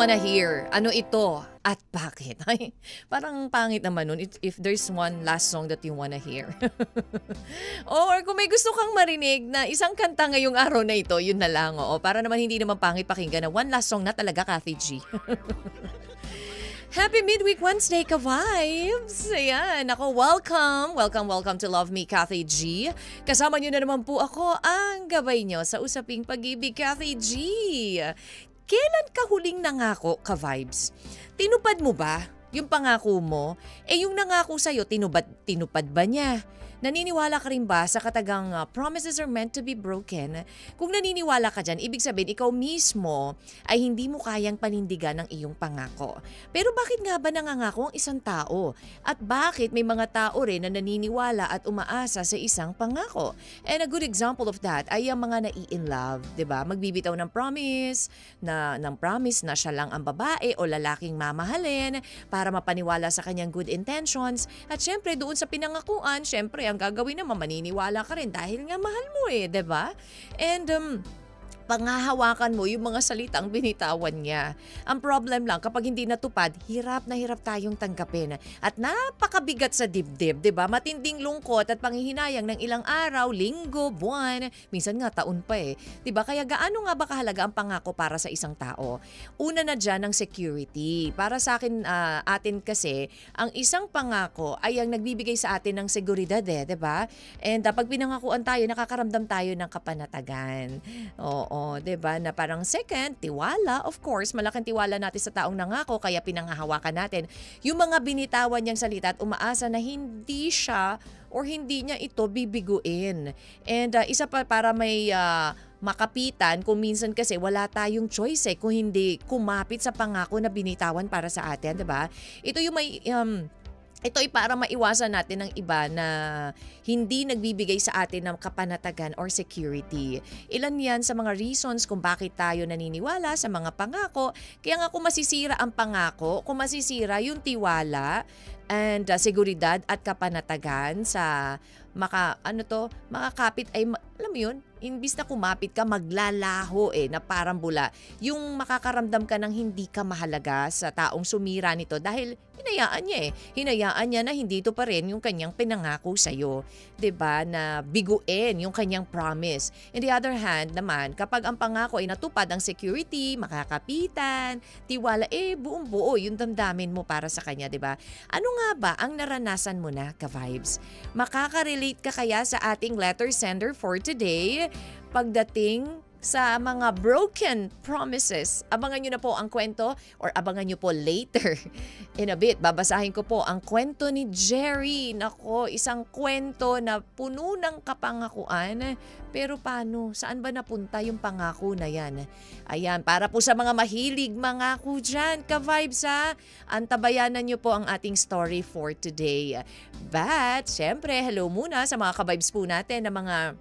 wanna hear? Ano ito? At bakit? Ay, parang pangit naman nun if there's one last song that you wanna hear. Or kung may gusto kang marinig na isang kanta ngayong araw na ito, yun na lang. Oo, para naman hindi naman pangit pakinggan na one last song na talaga, Kathy G. Happy Midweek Wednesday, ka-vibes! Ayan, ako, welcome to Love Me, Kathy G. Kasama niyo na naman po ako, ang gabay niyo sa Usaping Pag-ibig, Kathy G. Kailan ka huling nangako, ka-vibes? Tinupad mo ba yung pangako mo? Yung nangako sa'yo, tinupad ba niya? Naniniwala ka rin ba sa katagang promises are meant to be broken? Kung naniniwala ka dyan, ibig sabihin ikaw mismo ay hindi mo kayang panindigan ng iyong pangako. Pero bakit nga ba nangangako ang isang tao? At bakit may mga tao rin na naniniwala at umaasa sa isang pangako? And a good example of that ay ang mga nai-in love, 'di ba? Magbibitaw ng promise na siya lang ang babae o lalaking mamahalin para mapaniwala sa kanyang good intentions. At syempre doon sa pinangakuan, syempre ang gagawin naman, maniniwala ka rin dahil nga mahal mo 'di ba? And panghahawakan mo yung mga salitang binitawan niya. Ang problem lang, kapag hindi natupad, hirap na hirap tayong tanggapin. At napakabigat sa dibdib, 'di ba? Matinding lungkot at panghihinayang ng ilang araw, linggo, buwan, minsan nga taon pa 'Di ba? Kaya gaano nga ba kahalaga ang pangako para sa isang tao? Una na diyan ang security. Para sa atin kasi, ang isang pangako ay ang nagbibigay sa atin ng seguridad 'di ba? And pag pinangakuan tayo, nakakaramdam tayo ng kapanatagan. Oo, 'di ba? Na parang second, tiwala. Of course, malaking tiwala natin sa taong nangako kaya pinanghahawakan natin yung mga binitawan niyang salita at umaasa na hindi siya or hindi niya ito bibiguin. And isa pa para may makapitan, kung minsan kasi wala tayong choice kung hindi kumapit sa pangako na binitawan para sa atin, 'di ba? Ito yung may ito ay para maiwasan natin ng iba na hindi nagbibigay sa atin ng kapanatagan or security. Ilan yan sa mga reasons kung bakit tayo naniniwala sa mga pangako. Kaya nga kung masisira ang pangako, kung masisira yung tiwala and seguridad at kapanatagan sa makakapit ay, alam mo yun, imbis na kumapit ka, maglalaho na parang bula. Yung makakaramdam ka ng hindi ka mahalaga sa taong sumira nito dahil hinayaan niya Hinayaan niya na hindi ito pa rin yung kanyang pinangako sa'yo. 'Di ba? Na biguin yung kanyang promise. In the other hand naman, kapag ang pangako ay natupad ang security, makakapitan, tiwala, buong buo yung damdamin mo para sa kanya, 'di ba? Ano nga ba ang naranasan mo na, ka-vibes? Makaka-relate ka kaya sa ating letter sender for today pagdating sa mga broken promises? Abangan nyo na po ang kwento or abangan nyo po later in a bit. Babasahin ko po ang kwento ni Jerry. Nako, isang kwento na puno ng kapangakuan. Pero paano? Saan ba napunta yung pangako na yan? Ayan, para po sa mga mahilig mangako dyan, ka-vibes antabayanan nyo po ang ating story for today. But, syempre, hello muna sa mga ka-vibes po natin na mga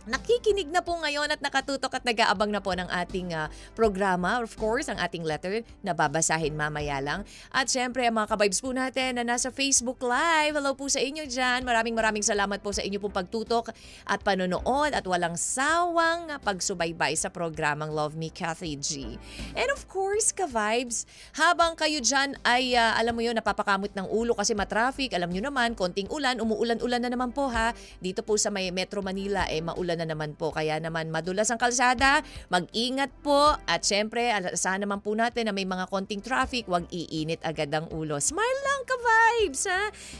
nakikinig na po ngayon at nakatutok at nag-aabang na po ng ating programa. Of course, ang ating letter na babasahin mamaya lang. At syempre, ang mga ka-vibes po natin na nasa Facebook Live. Hello po sa inyo dyan. Maraming salamat po sa inyo pong pagtutok at panonood at walang sawang pagsubaybay sa programang Love Me, Kathy G. And of course, ka-vibes, habang kayo dyan ay, alam mo yun, napapakamot ng ulo kasi matraffic. Alam nyo naman, konting ulan, umuulan-ulan na naman po Dito po sa may Metro Manila, maulan na naman po. Kaya naman madulas ang kalsada, mag-ingat po at syempre asahan naman po natin na may mga konting traffic, wag iinit agad ang ulo. Smile lang, ka-vibes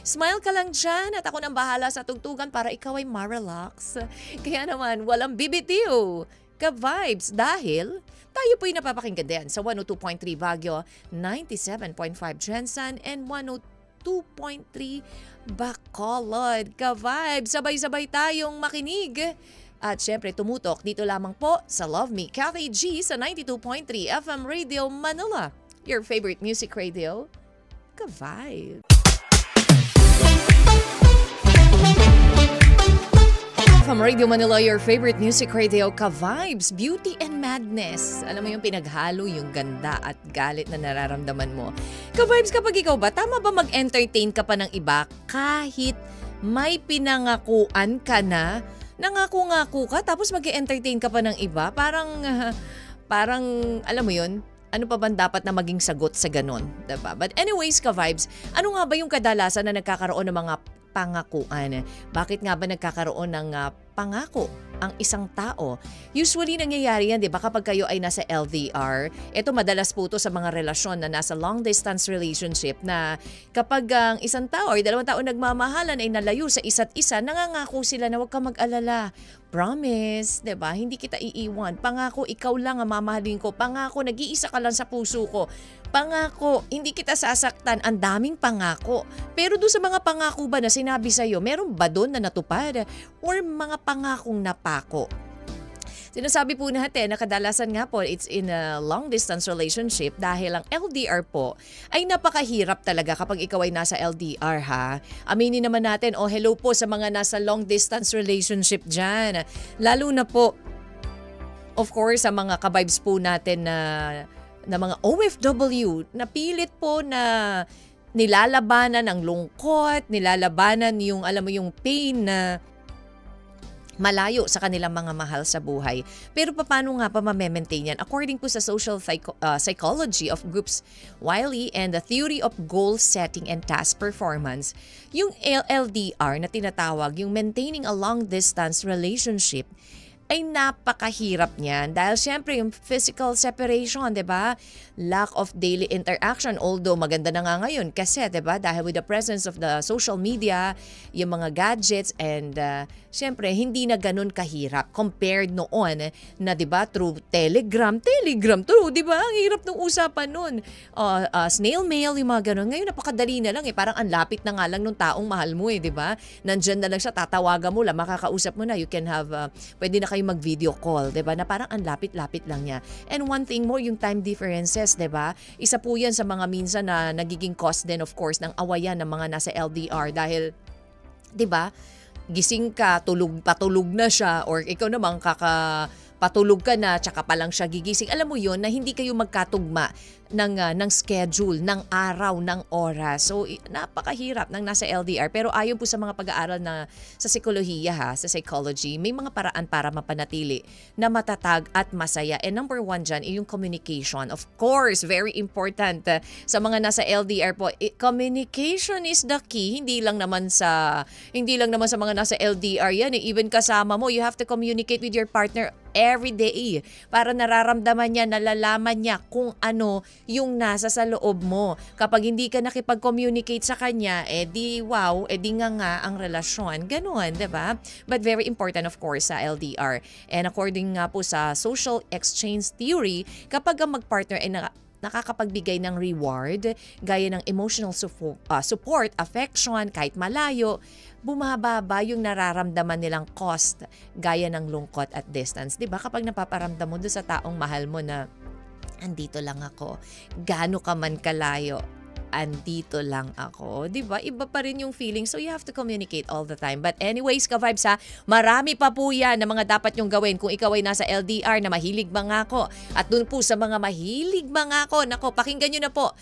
Smile ka lang dyan at ako nang bahala sa tugtugan para ikaw ay ma-relax. Kaya naman walang bibitiw, ka-vibes, dahil tayo po'y napapakinggan din sa 102.3 Baguio, 97.5 Jensen and 102.3 Bacolod. Ka-vibes, sabay-sabay tayong makinig. At syempre tumutok dito lamang po sa Love Me, Kathy G sa 92.3 FM Radio Manila. Your favorite music radio, ka-vibe. FM Radio Manila, your favorite music radio, ka-vibes, beauty and madness. Alam mo yung pinaghalo, yung ganda at galit na nararamdaman mo. Ka-vibes, kapag ikaw ba, tama ba mag-entertain ka pa ng iba kahit may pinangakuan ka na? Nangako-ngako ka tapos mag-entertain ka pa ng iba? Parang alam mo yun, Ano pa bang dapat na maging sagot sa ganon? Diba? But anyways, ka-vibes, ano nga ba yung kadalasan na nagkakaroon ng mga pangakuan? Bakit nga ba nagkakaroon ng pangako ang isang tao? Usually nangyayari yan, di ba, kapag kayo ay nasa LDR. Ito madalas po to sa mga relasyon na nasa long distance relationship na kapag ang isang tao or dalawang tao nagmamahalan ay nalayo sa isa't isa, nangangako sila na huwag ka mag-alala. Promise, di ba? Hindi kita iiwan. Pangako, ikaw lang ang mamahalin ko. Pangako, nag-iisa ka lang sa puso ko. Pangako, hindi kita sasaktan. Ang daming pangako. Pero doon sa mga pangako ba na sinabi sa'yo, meron ba doon na natupad? Or mga pangakong napako? Sinasabi po natin na kadalasan nga po it's in a long distance relationship dahil ang LDR po ay napakahirap talaga kapag ikaw ay nasa LDR ha. Aminin naman natin, hello po sa mga nasa long distance relationship dyan. Lalo na po, of course, sa mga ka-vibes po natin na mga OFW na pilit po na nilalabanan ang lungkot, nilalabanan yung alam mo yung pain na malayo sa kanilang mga mahal sa buhay. Pero paano nga pa ma-maintain yan? According po sa social psychology of groups Wiley and the theory of goal setting and task performance, yung LDR na tinatawag, yung maintaining a long distance relationship, ay napakahirap niyan dahil syempre yung physical separation, 'di ba? Lack of daily interaction, although maganda na nga ngayon kasi 'di ba dahil with the presence of the social media, yung mga gadgets and syempre hindi na ganun kahirap compared noon na 'di ba through Telegram true 'di ba? Ang hirap ng usapan noon. Snail mail yung mga ganun. Ngayon napakadali na lang parang ang lapit na nga lang nung taong mahal mo 'di ba? Nandiyan na lang siya, tatawagan mo lang, makakausap mo na, you can have pwede na kayo mag-video call, 'di ba? Na parang ang lapit-lapit lang niya. And one thing more, yung time differences, 'di ba? Isa po 'yan sa mga minsan na nagiging cause din of course ng awayan ng mga nasa LDR dahil 'di ba? Gising ka, patulog na siya or ikaw naman patulog ka na tsaka pa lang siya gigising. Alam mo 'yon na hindi kayo magkatugma ng schedule, ng araw, ng oras. So napakahirap ng nasa LDR. Pero ayon po sa mga pag-aaral na sa psikolohiya sa psychology, may mga paraan para mapanatili na matatag at masaya. And number one dyan ay yung communication. Of course, very important sa mga nasa LDR po. Communication is the key. Hindi lang naman sa mga nasa LDR yan. Even kasama mo, you have to communicate with your partner every day para nararamdaman niya, nalalaman niya kung ano yung nasa sa loob mo. Kapag hindi ka nakipag-communicate sa kanya, di nga ang relasyon. Ganon, diba? But very important of course sa LDR. And according nga po sa social exchange theory, kapag ang mag-partner ay nakakapagbigay ng reward, gaya ng emotional support, affection, kahit malayo, bumababa yung nararamdaman nilang cost, gaya ng lungkot at distance. Diba? Kapag napaparamdam mo doon sa taong mahal mo na andito lang ako, gaano ka man kalayo, andito lang ako. Diba? Iba pa rin yung feeling. So you have to communicate all the time. But anyways, ka-vibes marami pa po yan na mga dapat yung gawin kung ikaw ay nasa LDR na mahilig mangako. At dun po sa mga mahilig mangako, nako, pakinggan nyo na po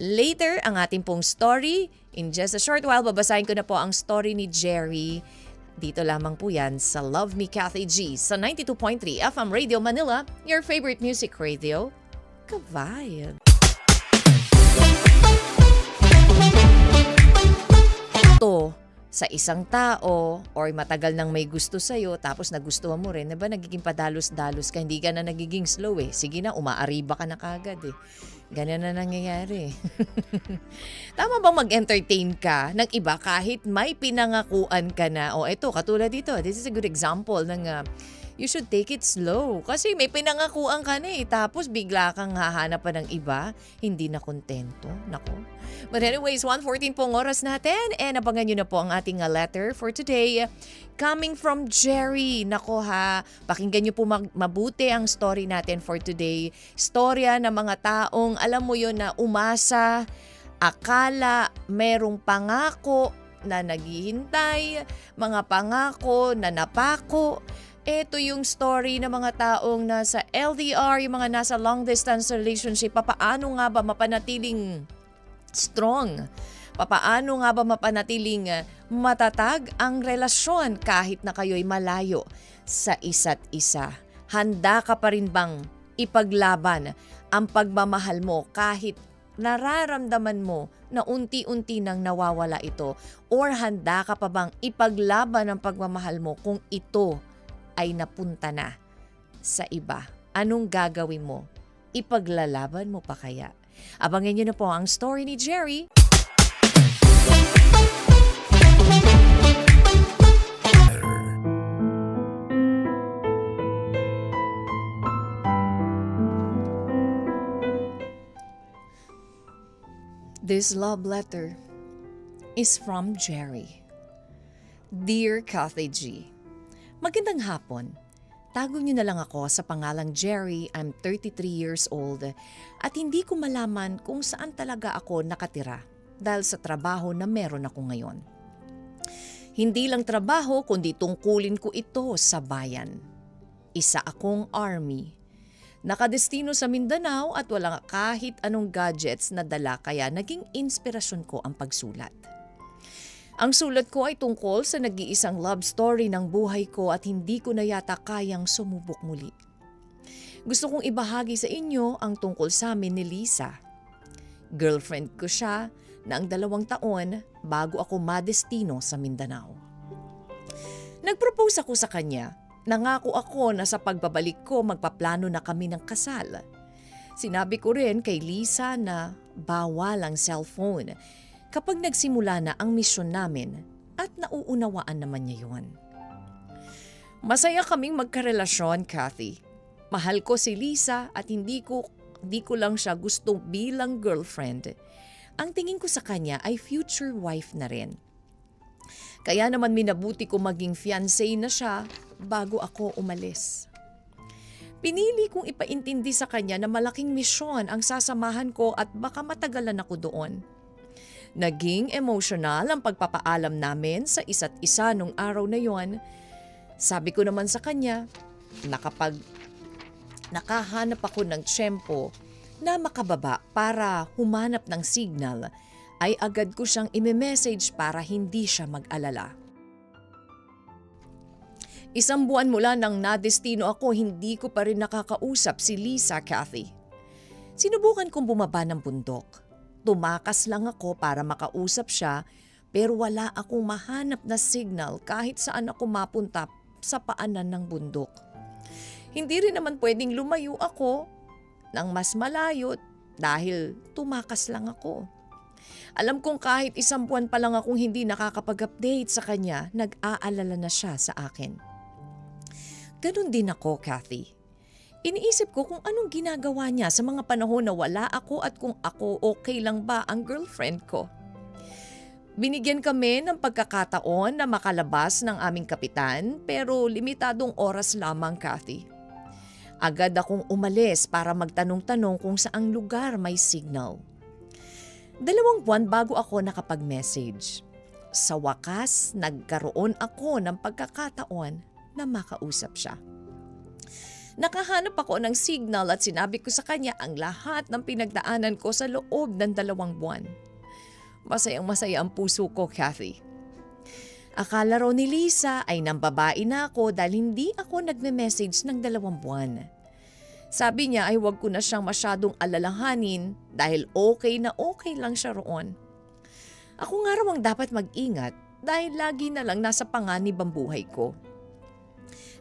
later ang ating pong story. In just a short while, babasahin ko na po ang story ni Jerry. Dito lamang po yan sa Love Me Kathy G sa 92.3 FM Radio Manila, your favorite music radio. Ka-vibe. Ito sa isang tao or matagal nang may gusto sa'yo tapos nagustuhan mo rin, diba nagiging padalos-dalos ka, hindi ka na nagiging slow Sige na, umaariba ka na kagad Ganyan na nangyayari. Tama bang mag-entertain ka ng iba kahit may pinangakuan ka na? Eto, katulad dito. This is a good example ng you should take it slow. Kasi may pinangakuan ka na tapos bigla kang hahanap pa ng iba. Hindi na kontento. Nako. But anyways, 1:14 pong oras natin. And abangan nyo na po ang ating letter for today. Coming from Jerry. Nako pakinggan nyo po mabuti ang story natin for today. Storya ng mga taong, alam mo yon na umasa, akala, merong pangako na naghihintay, mga pangako na napako. Ito yung story ng mga taong nasa LDR, yung mga nasa long distance relationship. Papaano nga ba mapanatiling strong? Papaano nga ba mapanatiling matatag ang relasyon kahit na kayo'y malayo sa isa't isa? Handa ka pa rin bang ipaglaban ang pagmamahal mo kahit nararamdaman mo na unti-unti nang nawawala ito, or handa ka pa bang ipaglaban ang pagmamahal mo kung ito ay napunta na sa iba? Anong gagawin mo? Ipaglalaban mo pa kaya? Abangan niyo na po ang story ni Jerry. This love letter is from Jerry. Dear Kathy G, magandang hapon. Tago niyo na lang ako sa pangalang Jerry. I'm 33 years old at hindi ko malaman kung saan talaga ako nakatira dahil sa trabaho na meron ako ngayon. Hindi lang trabaho kundi tungkulin ko ito sa bayan. Isa akong army. Nakadestino sa Mindanao at walang kahit anong gadgets na dala kaya naging inspirasyon ko ang pagsulat. Ang sulat ko ay tungkol sa nag-iisang love story ng buhay ko at hindi ko na yata kayang sumubok muli. Gusto kong ibahagi sa inyo ang tungkol sa amin ni Lisa. Girlfriend ko siya na ang 2 taon bago ako madestino sa Mindanao. Nag-propose ako sa kanya. Nangako ako na sa pagbabalik ko magpaplano na kami ng kasal. Sinabi ko rin kay Lisa na bawal ang cellphone kapag nagsimula na ang misyon namin at nauunawaan naman niya yun. Masaya kaming magkarelasyon, Kathy. Mahal ko si Lisa at hindi ko lang siya gusto bilang girlfriend. Ang tingin ko sa kanya ay future wife na rin. Kaya naman minabuti ko maging fiancé na siya bago ako umalis. Pinili kong ipaintindi sa kanya na malaking misyon ang sasamahan ko at baka matagalan ako doon. Naging emotional ang pagpapaalam namin sa isa't isa nung araw na yon. Sabi ko naman sa kanya na kapag nakahanap ako ng tiyempo na makababa para humanap ng signal, ay agad ko siyang ime-message para hindi siya mag-alala. 1 buwan mula nang nadestino ako, hindi ko pa rin nakakausap si Lisa, Kathy. Sinubukan kong bumaba ng bundok. Tumakas lang ako para makausap siya pero wala akong mahanap na signal kahit saan ako mapunta sa paanan ng bundok. Hindi rin naman pwedeng lumayo ako ng mas malayo dahil tumakas lang ako. Alam kong kahit 1 buwan pa lang akong hindi nakakapag-update sa kanya, nag-aalala na siya sa akin. Ganon din ako, Kathy. Iniisip ko kung anong ginagawa niya sa mga panahon na wala ako at kung ako okay lang ba ang girlfriend ko. Binigyan kami ng pagkakataon na makalabas ng aming kapitan pero limitadong oras lamang, Kathy. Agad akong umalis para magtanong-tanong kung saang lugar may signal. 2 buwan bago ako nakapag-message. Sa wakas, nagkaroon ako ng pagkakataon na makausap siya. Nakahanap ako ng signal at sinabi ko sa kanya ang lahat ng pinagdaanan ko sa loob ng 2 buwan. Masayang-masaya ang puso ko, Kathy. Akala raw ni Lisa ay nambabae na ako dahil hindi ako nagme-message ng 2 buwan. Sabi niya ay huwag ko na siyang masyadong alalahanin dahil okay na okay lang siya roon. Ako nga raw ang dapat mag-ingat dahil lagi na lang nasa panganib ang buhay ko.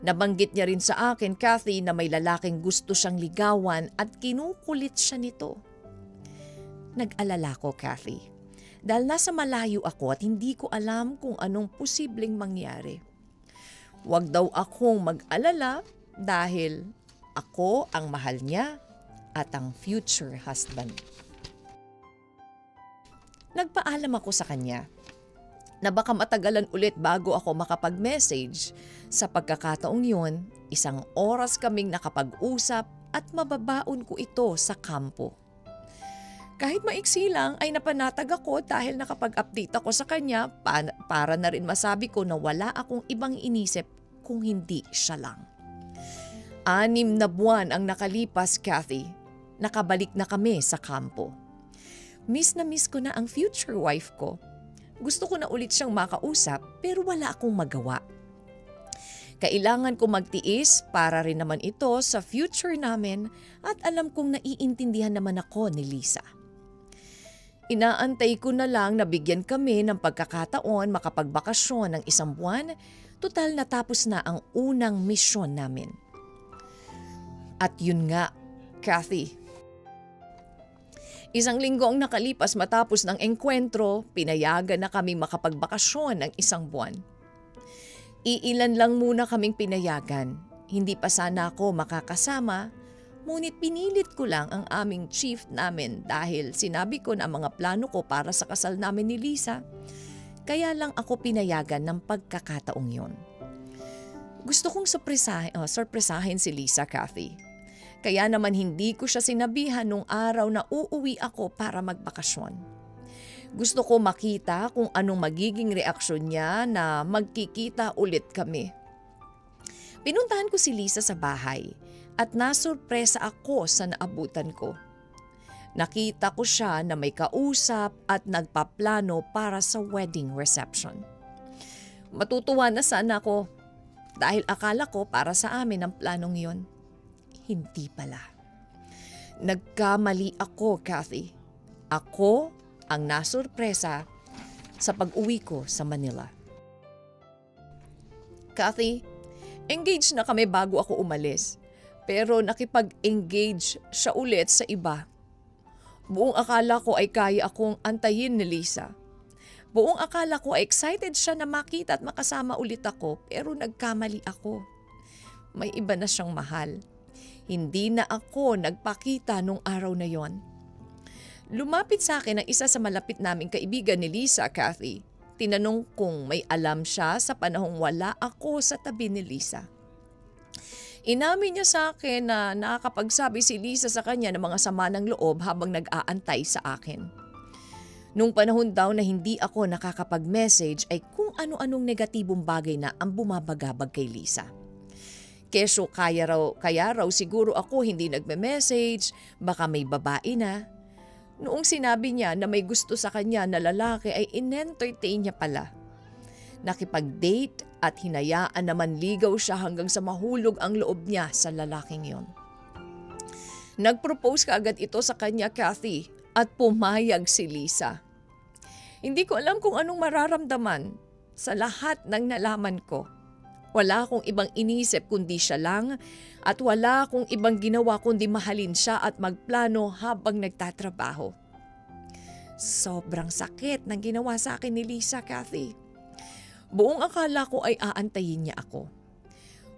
Nabanggit niya rin sa akin, Kathy, na may lalaking gusto siyang ligawan at kinukulit siya nito. Nag-alala ko, Kathy, dahil nasa malayo ako at hindi ko alam kung anong posibleng mangyari. Huwag daw akong mag-alala dahil ako ang mahal niya at ang future husband. Nagpaalam ako sa kanya na baka matagalan ulit bago ako makapag-message. Sa pagkakataong yun, 1 oras kaming nakapag-usap at mababaon ko ito sa kampo. Kahit maiksi lang ay napanatag ako dahil nakapag-update ako sa kanya para na rin masabi ko na wala akong ibang inisip kung hindi siya lang. 6 na buwan ang nakalipas, Kathy. Nakabalik na kami sa kampo. Miss na miss ko na ang future wife ko. Gusto ko na ulit siyang makausap pero wala akong magawa. Kailangan ko magtiis para rin naman ito sa future namin at alam kong naiintindihan naman ako ni Lisa. Inaantay ko na lang na bigyan kami ng pagkakataon makapagbakasyon ng 1 buwan, total natapos na ang unang misyon namin. At yun nga, Kathy. 1 linggo ang nakalipas matapos ng engkwentro, pinayagan na kami makapagbakasyon ng 1 buwan. Iilan lang muna kaming pinayagan, hindi pa sana ako makakasama, ngunit pinilit ko lang ang aming chief namin dahil sinabi ko na ang mga plano ko para sa kasal namin ni Lisa, kaya lang ako pinayagan ng pagkakataong yon. Gusto kong sorpresahin si Lisa, Kathy. Kaya naman hindi ko siya sinabihan nung araw na uuwi ako para magbakasyon. Gusto ko makita kung anong magiging reaksyon niya na magkikita ulit kami. Pinuntahan ko si Lisa sa bahay at nasurpresa ako sa naabutan ko. Nakita ko siya na may kausap at nagpaplano para sa wedding reception. Matutuwa na sana ako dahil akala ko para sa amin ang planong yon. Hindi pala. Nagkamali ako, Kathy. Ako ang nasurpresa sa pag-uwi ko sa Manila. Kathy, engaged na kami bago ako umalis. Pero nakipag-engage siya ulit sa iba. Buong akala ko ay kaya akong antayin ni Lisa. Buong akala ko ay excited siya na makita at makasama ulit ako, pero nagkamali ako. May iba na siyang mahal. Hindi na ako nagpakita nung araw na yon. Lumapit sa akin ang isa sa malapit naming kaibigan ni Lisa, Kathy. Tinanong kung may alam siya sa panahong wala ako sa tabi ni Lisa. Inamin niya sa akin na nakakapagsabi si Lisa sa kanya ng mga sama ng loob habang nag-aantay sa akin. Nung panahon daw na hindi ako nakakapag-message ay kung ano-anong negatibong bagay na ang bumabagabag kay Lisa. Keso kaya raw siguro ako hindi nagme-message, baka may babae na. Noong sinabi niya na may gusto sa kanya na lalaki ay in-entertain niya pala. Nakipag-date at hinayaan naman ligaw siya hanggang sa mahulog ang loob niya sa lalaking yon. Nag-propose kaagad ito sa kanya, Kathy, at pumayag si Lisa. Hindi ko alam kung anong mararamdaman sa lahat ng nalaman ko. Wala akong ibang inisip kundi siya lang at wala akong ibang ginawa kundi mahalin siya at magplano habang nagtatrabaho. Sobrang sakit ng ginawa sa akin ni Lisa, Kathy. Buong akala ko ay aantayin niya ako.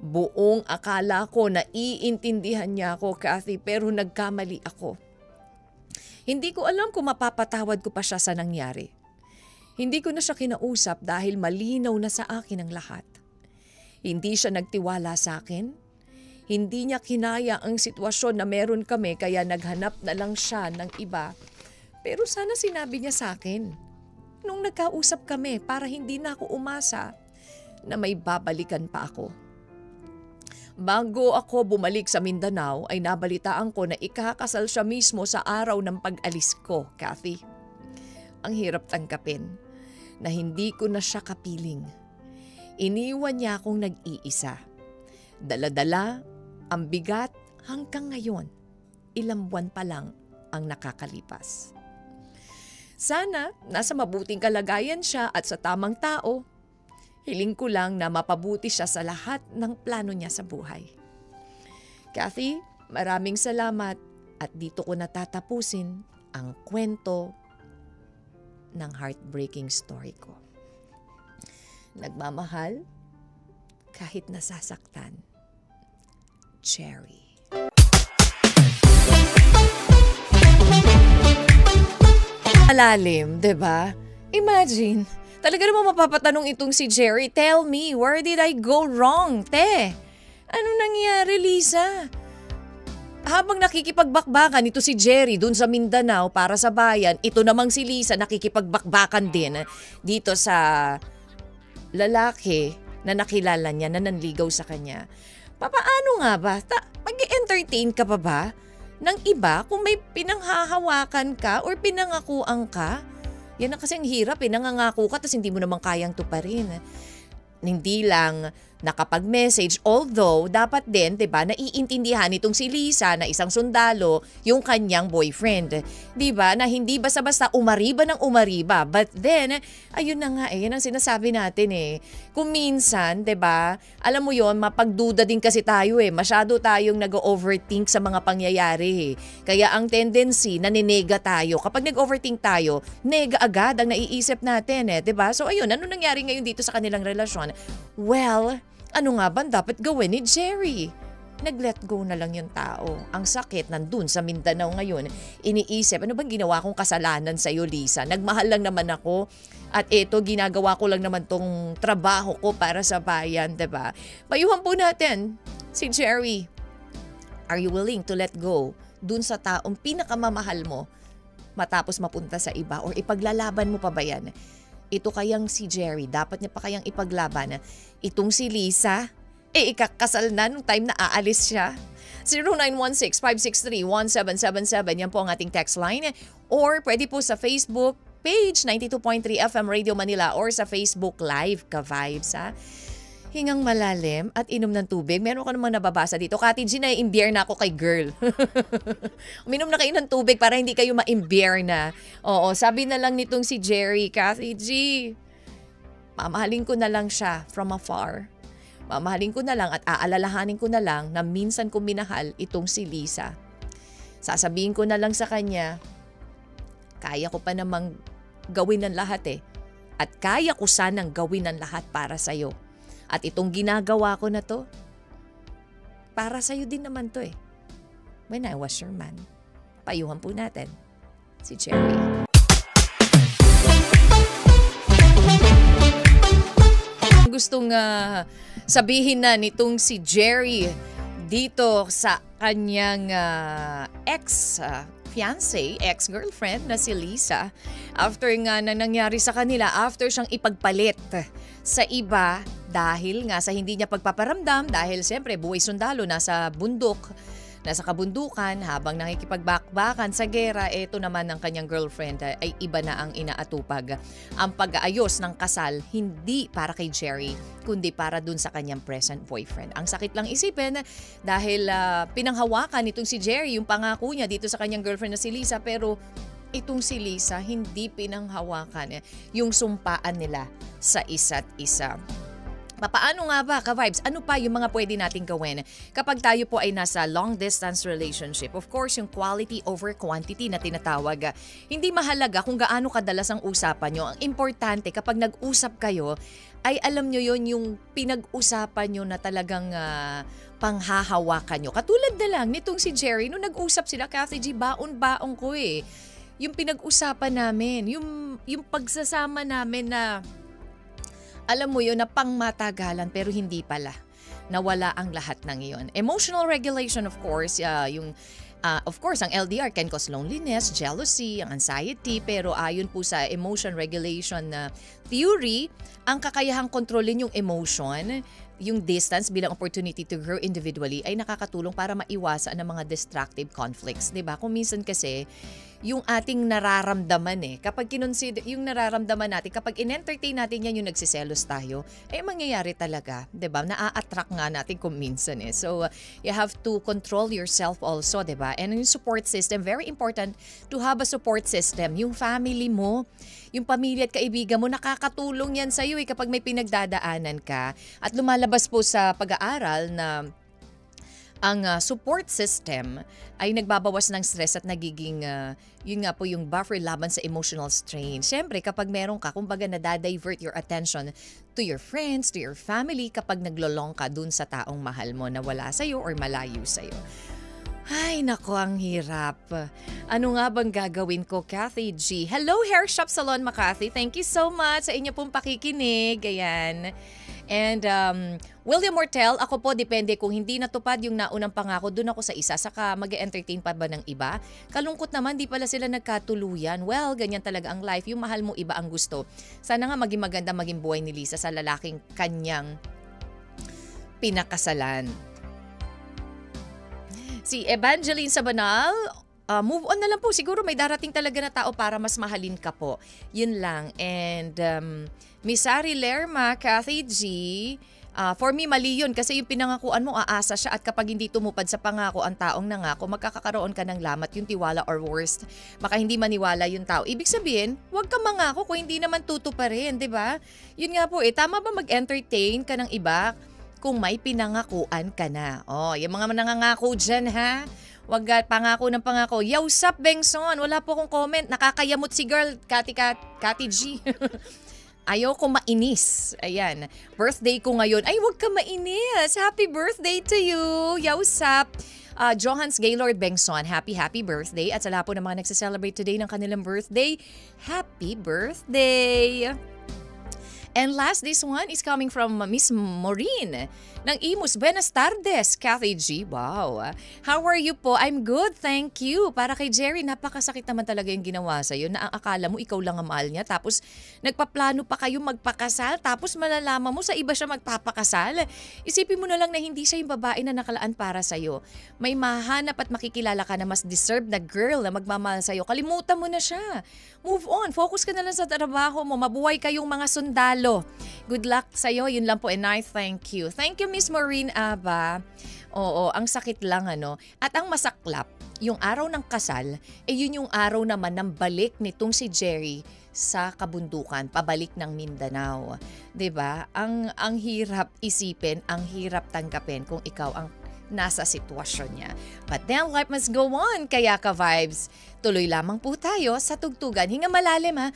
Buong akala ko na iintindihan niya ako, Kathy, pero nagkamali ako. Hindi ko alam kung mapapatawad ko pa siya sa nangyari. Hindi ko na siya kinausap dahil malinaw na sa akin ang lahat. Hindi siya nagtiwala sa akin. Hindi niya kinaya ang sitwasyon na meron kami kaya naghanap na lang siya ng iba. Pero sana sinabi niya sa akin nung nagkausap kami para hindi na ako umasa na may babalikan pa ako. Bago ako bumalik sa Mindanao ay nabalitaan ko na ikakasal siya mismo sa araw ng pag-alis ko, Kathy. Ang hirap tanggapin na hindi ko na siya kapiling. Iniwan niya akong nag-iisa. Dala-dala, ang bigat hanggang ngayon. Ilang buwan pa lang ang nakakalipas. Sana nasa mabuting kalagayan siya at sa tamang tao. Hiling ko lang na mapabuti siya sa lahat ng plano niya sa buhay. Kathy, maraming salamat at dito ko natatapusin ang kwento ng heartbreaking story ko. Nagmamahal kahit nasasaktan. Cherry. Malalim, 'di ba? Imagine, talaga naman mapapatanong itong si Jerry, tell me, where did I go wrong, te? Ano nangyari, Lisa? Habang nakikipagbakbakan ito si Jerry dun sa Mindanao para sa bayan, ito namang si Lisa nakikipagbakbakan din dito sa lalaki na nakilala niya na nanligaw sa kanya. Papaano nga ba? Mag-entertain ka pa ba ng iba kung may pinanghahawakan ka or pinangakuan ka? Yan na kasi ang hirap, nangangako ka tapos hindi mo naman kayang tuparin. Hindi lang nakapag-message. Although, dapat din, 'di ba, naiintindihan nitong si Lisa na isang sundalo yung kanyang boyfriend. 'Di ba? Na hindi basta-basta umariba ng umariba. But then, ayun na nga yan ang sinasabi natin Kung minsan, 'di ba, alam mo yon, mapagduda din kasi tayo Masyado tayong nag-overthink sa mga pangyayari Kaya ang tendency, naninega tayo. Kapag nag-overthink tayo, nega agad ang naiisip natin 'di ba? So ayun, ano nangyari ngayon dito sa kanilang relasyon? Well, ano nga ba dapat gawin ni Jerry? Nag-let go na lang yung tao. Ang sakit nandun sa Mindanao ngayon. Iniisip, ano bang ginawa kong kasalanan sa iyo, Lisa? Nagmahal lang naman ako at eto, ginagawa ko lang naman tong trabaho ko para sa bayan, diba? Payuhan po natin si Jerry. Are you willing to let go dun sa taong pinakamamahal mo matapos mapunta sa iba? Or ipaglalaban mo pa ba yan? Ito kayang si Jerry, dapat niya pa kayang ipaglaban itong si Lisa? Ikakasal na nung time na aalis siya. 0916-563-1777, yan po ang ating text line. Or pwede po sa Facebook page 92.3 FM Radio Manila or sa Facebook Live ka-vibes Hingang malalim at inom ng tubig. Meron ka namang nababasa dito. Kati G, na-imbier na ako kay girl. Uminom na kayo ng tubig para hindi kayo ma-imbier na. Oo, sabi na lang nitong si Jerry, Kati G, mamahalin ko na lang siya from afar. Mamahalin ko na lang at aalalahanin ko na lang na minsan ko minahal itong si Lisa. Sasabihin ko na lang sa kanya, kaya ko pa namang gawin ng lahat At kaya ko sanang gawin ng lahat para sa'yo. At itong ginagawa ko na to, para sa'yo din naman to When I was your man. Payuhan po natin si Jerry. Gustong sabihin na nitong si Jerry dito sa kanyang ex-girlfriend na si Lisa. After nga na nangyari sa kanila, after siyang ipagpalit sa iba dahil nga sa hindi niya pagpaparamdam, dahil siyempre buhay sundalo, nasa kabundukan habang nakikipagbakbakan sa gera, eto naman ng kanyang girlfriend ay iba na ang inaatupag. Ang pag-aayos ng kasal, hindi para kay Jerry, kundi para dun sa kanyang present boyfriend. Ang sakit lang isipin dahil pinanghawakan itong si Jerry yung pangako niya dito sa kanyang girlfriend na si Lisa, pero itong si Lisa hindi pinanghawakan yung sumpaan nila sa isa't isa. Paano nga ba, ka-vibes? Ano pa yung mga pwede nating gawin kapag tayo po ay nasa long-distance relationship? Of course, yung quality over quantity na tinatawag. Hindi mahalaga kung gaano kadalas ang usapan nyo. Ang importante, kapag nag-usap kayo, ay alam nyo yon yung pinag-usapan nyo na talagang panghahawakan nyo. Katulad na lang nitong si Jerry, nung nag-usap sila, Kathy G, baon-baon ko yung pinag-usapan namin, yung pagsasama namin na alam mo yun na pangmatagalan pero hindi pala. Nawala ang lahat ng iyon. Emotional regulation, of course, of course, ang LDR can cause loneliness, jealousy, ang anxiety, pero ayon po sa emotion regulation na theory, ang kakayahang kontrolin yung emotion, yung distance bilang opportunity to grow individually ay nakakatulong para maiwasan ang mga destructive conflicts. 'Di ba? Kung minsan kasi yung ating nararamdaman kapag kinonsider yung nararamdaman natin, kapag in-entertain natin yan, yung nagsiselos tayo, mangyayari talaga, 'di ba? Naa-attract nga natin kung minsan So, you have to control yourself also, 'di ba? And yung support system, very important to have a support system. Yung family mo, yung pamilya at kaibigan mo, nakakatulong yan sa'yo kapag may pinagdadaanan ka. At lumalabas po sa pag-aaral na ang support system ay nagbabawas ng stress at nagiging, yun nga po yung buffer laban sa emotional strain. Siyempre, kapag meron ka, kumbaga nadadivert your attention to your friends, to your family, kapag naglolong ka dun sa taong mahal mo na wala sa'yo or malayo sa'yo. Ay, nako, ang hirap. Ano nga bang gagawin ko, Kathy G? Hello, Hair Shop Salon Makati. Thank you so much sa inyo pong pakikinig. Ayan. And William Mortel, ako po depende kung hindi natupad yung naunang pangako, dun ako sa isa. Saka mag-entertain pa ba ng iba? Kalungkot naman, di pala sila nagkatuluyan. Well, ganyan talaga ang life. Yung mahal mo, iba ang gusto. Sana nga maging maganda maging buhay ni Lisa sa lalaking kanyang pinakasalan. Si Evangeline Sabanal, move on na lang po. Siguro may darating talaga na tao para mas mahalin ka po. Yun lang. And Miss Sari Lerma, Kathy G, For me, mali yun kasi yung pinangakuan mo, aasa siya at kapag hindi tumupad sa pangako ang taong nangako, magkakaroon ka ng lamat, yung tiwala or worst, baka hindi maniwala yung tao. Ibig sabihin, huwag ka mangako kung hindi naman tutuparin, di ba? Yun nga po tama ba mag-entertain ka ng iba kung may pinangakuan ka na? Yung mga nangangako dyan ha, wag pangako ng pangako. Yausap, Bengson, wala po akong comment, nakakayamot si girl, Kati G. Ayaw ko mainis. Ayan. Birthday ko ngayon. Ay, huwag ka mainis. Happy birthday to you. Yausap. Johans Gaylord Bengson, happy birthday. At sa lahat po ng mga nagsaselebrate today ng kanilang birthday, happy birthday. And last, this one is coming from Miss Maureen ng Imus. Buenas tardes, Kathy G. Wow. How are you po? I'm good, thank you. Para kay Jerry, napakasakit naman talaga yung ginawa sa'yo na ang akala mo ikaw lang ang mahal niya. Tapos nagpaplano pa kayo magpakasal. Tapos malalaman mo sa iba siya magpapakasal. Isipin mo na lang na hindi siya yung babae na nakalaan para sa'yo. May mahanap at makikilala ka na mas deserve na girl na magmamahal sa'yo. Kalimutan mo na siya. Move on. Focus ka na lang sa trabaho mo. Mabuhay kayong mga sundalo. Good luck sa'yo. Yun lang po and I thank you. Thank you, Miss Maureen Aba. Oo, ang sakit lang ano. At ang masaklap, yung araw ng kasal, yun yung araw naman ng balik nitong si Jerry sa kabundukan, pabalik ng Mindanao. 'Di ba? Ang hirap isipin, ang hirap tanggapin kung ikaw ang nasa sitwasyon niya. But then life must go on, kaya ka-vibes. Tuloy lamang po tayo sa tugtugan. Hinga malalim ha.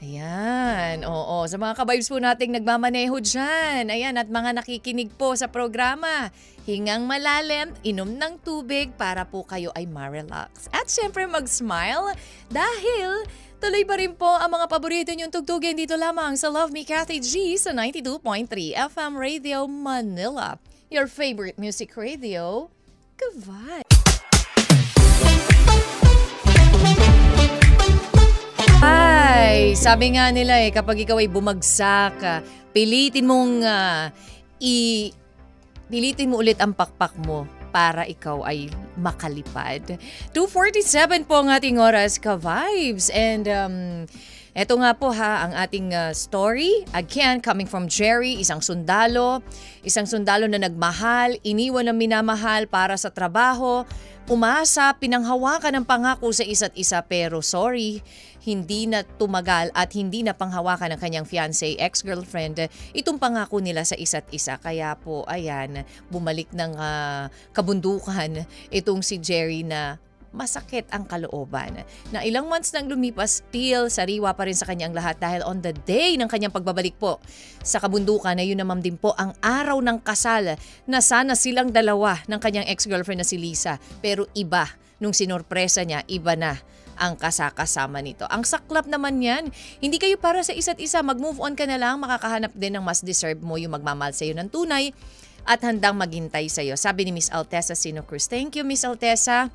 Ayan, oo. Sa mga ka-vibes po nating nagmamaneho dyan. Ayan, at mga nakikinig po sa programa. Hingang malalim, inom ng tubig para po kayo ay ma-relax. At syempre mag-smile dahil tuloy pa rin po ang mga paborito niyong tugtugin dito lamang sa Love Me Kathy G sa 92.3 FM Radio Manila. Your favorite music radio, ka-vibe. Ay, sabi nga nila kapag ikaw ay bumagsak, pilitin mong pilitin mo ulit ang pakpak mo para ikaw ay makalipad. 2:47 po ang ating oras, ka-vibes. And eto nga po ang ating story. Again, coming from Jerry, isang sundalo na nagmahal, iniwan ng minamahal para sa trabaho, umasa, pinanghawakan ng pangako sa isa't isa pero sorry, hindi na tumagal at hindi na panghawakan ng kanyang fiancé, ex-girlfriend, itong pangako nila sa isa't isa. Kaya po, ayan, bumalik ng kabundukan itong si Jerry na masakit ang kalooban. Na ilang months nang lumipas, still sariwa pa rin sa kanyang lahat dahil on the day ng kanyang pagbabalik po sa kabundukan na yun naman din po ang araw ng kasal na sana silang dalawa ng kanyang ex-girlfriend na si Lisa. Pero iba, nung sinorpresa niya, iba na ang kasama nito. Ang saklap naman yan. Hindi kayo para sa isa't isa. Mag-move on ka na lang. Makakahanap din ng mas deserve mo yung magmamahal sa'yo ng tunay at handang maghintay sa'yo. Sabi ni Miss Altesa Sino Cruz. Thank you, Miss Altesa.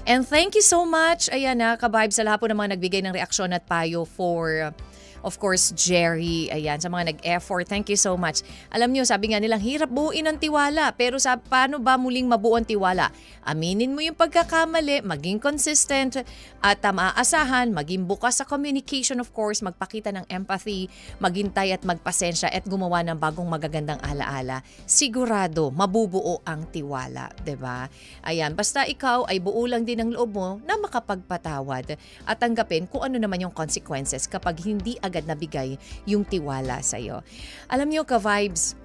And thank you so much. Ayan na, ka-vibe sa lahat po ng mga nagbigay ng reaksyon at payo for of course, Jerry. Ayan, sa mga nag-effort. Thank you so much. Alam nyo, sabi nga nilang, hirap buuin ang tiwala. Pero paano ba muling mabuo ang tiwala? Aminin mo yung pagkakamali, maging consistent, at maaasahan, maging bukas sa communication, of course, magpakita ng empathy, maghintay at magpasensya, at gumawa ng bagong magagandang alaala. Sigurado, mabubuo ang tiwala. 'Di ba? Ayan, basta ikaw ay buo lang din ang loob mo na makapagpatawad at tanggapin kung ano naman yung consequences kapag hindi agad nabigay yung tiwala sa'yo. Alam niyo, ka-vibes,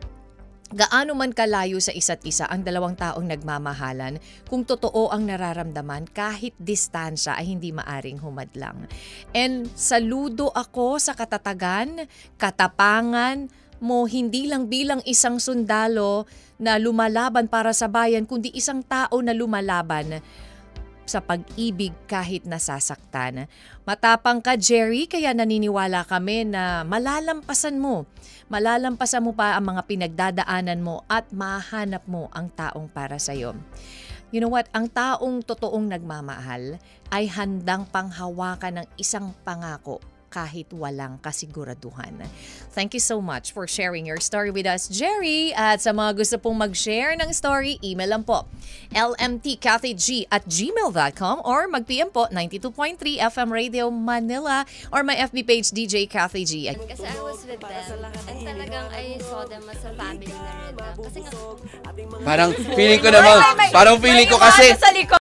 gaano man kalayo sa isa't isa ang dalawang taong nagmamahalan, kung totoo ang nararamdaman, kahit distansya ay hindi maaring humadlang. And saludo ako sa katatagan, katapangan mo, hindi lang bilang isang sundalo na lumalaban para sa bayan, kundi isang tao na lumalaban sa pag-ibig kahit nasasaktan. Matapang ka, Jerry, kaya naniniwala kami na malalampasan mo pa ang mga pinagdadaanan mo at mahanap mo ang taong para sa'yo. You know what? Ang taong totoong nagmamahal ay handang panghawakan ng isang pangako kahit walang kasiguraduhan. Thank you so much for sharing your story with us, Jerry. At sa mga gusto pong mag-share ng story, email lang po lmtkathyg@gmail.com or mag-PM po 92.3 FM Radio Manila or my FB page DJ Kathy G. Kasi I was with them and talagang I saw them as a family na rin. Kasi nga, Parang feeling ko naman, parang feeling ko kasi